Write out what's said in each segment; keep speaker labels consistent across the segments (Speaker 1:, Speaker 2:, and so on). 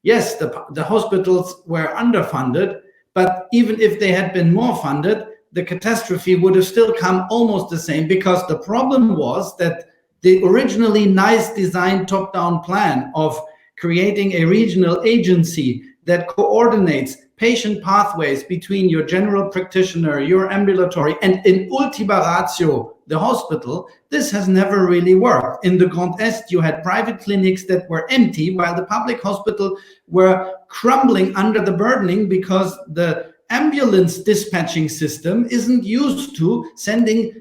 Speaker 1: yes, the hospitals were underfunded, but even if they had been more funded, the catastrophe would have still come almost the same, because the problem was that the originally nice designed top-down plan of creating a regional agency that coordinates patient pathways between your general practitioner, your ambulatory, and in ultima ratio, the hospital, this has never really worked. In the Grand Est, you had private clinics that were empty, while the public hospital were crumbling under the burdening because the ambulance dispatching system isn't used to sending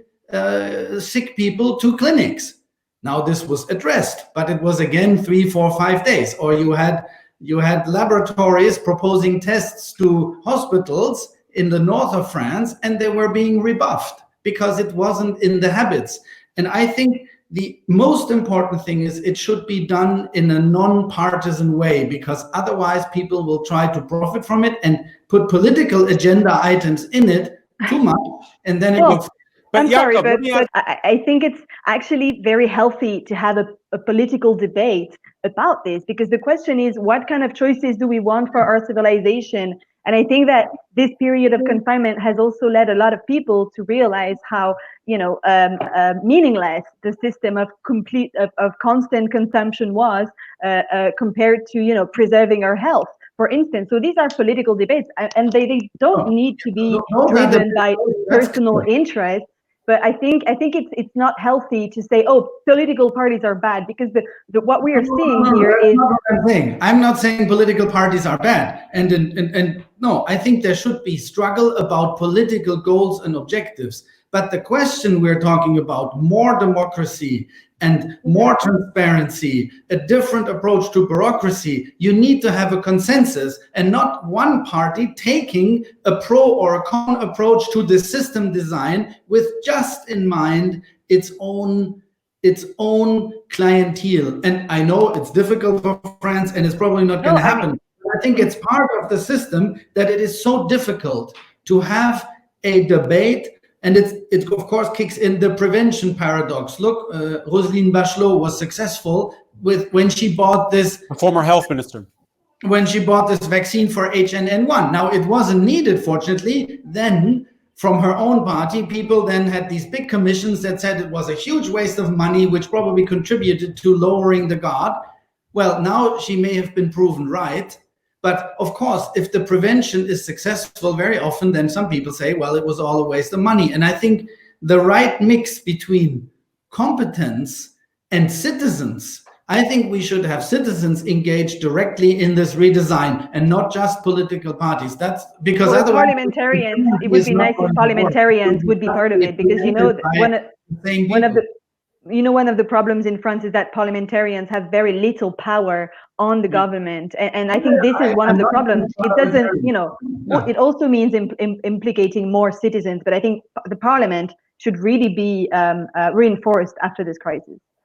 Speaker 1: sick people to clinics. Now this was addressed, but it was again 3, 4, 5 days. Or you had laboratories proposing tests to hospitals in the north of France, and they were being rebuffed because it wasn't in the habits. And I think the most important thing is it should be done in a non-partisan way, because otherwise people will try to profit from it and put political agenda items in it too much, and then it will...
Speaker 2: I'm sorry, but I think it's actually very healthy to have a political debate about this, because the question is, what kind of choices do we want for our civilization? And I think that this period of confinement has also led a lot of people to realize how, meaningless the system of constant consumption was compared to, preserving our health, for instance. So these are political debates, and they don't need to be driven by personal interest. But I think it's not healthy to say, oh, political parties are bad, because what we are seeing here is...
Speaker 1: I'm not saying political parties are bad, and no, I think there should be struggle about political goals and objectives. But the question we're talking about, more democracy and more transparency, a different approach to bureaucracy, you need to have a consensus, and not one party taking a pro or a con approach to the system design with just in mind its own clientele. And I know it's difficult for France, and it's probably not going to happen. I think it's part of the system that it is so difficult to have a debate. And it of course kicks in the prevention paradox. Look, Roselyne Bachelot was successful when she bought this...
Speaker 3: A former health minister.
Speaker 1: When she bought this vaccine for HNN1. Now, it wasn't needed, fortunately. Then, from her own party, people then had these big commissions that said it was a huge waste of money, which probably contributed to lowering the guard. Well, now she may have been proven right. But of course, if the prevention is successful very often, then some people say, well, it was all a waste of money. And I think the right mix between competence and citizens, I think we should have citizens engaged directly in this redesign and not just political parties. That's because otherwise...
Speaker 2: Parliamentarians, it would be nice if parliamentarians would be part of it, because, one of the problems in France is that parliamentarians have very little power on the government, and I think this is one of the problems. It doesn't, it also means implicating more citizens, but I think the parliament should really be reinforced after this crisis.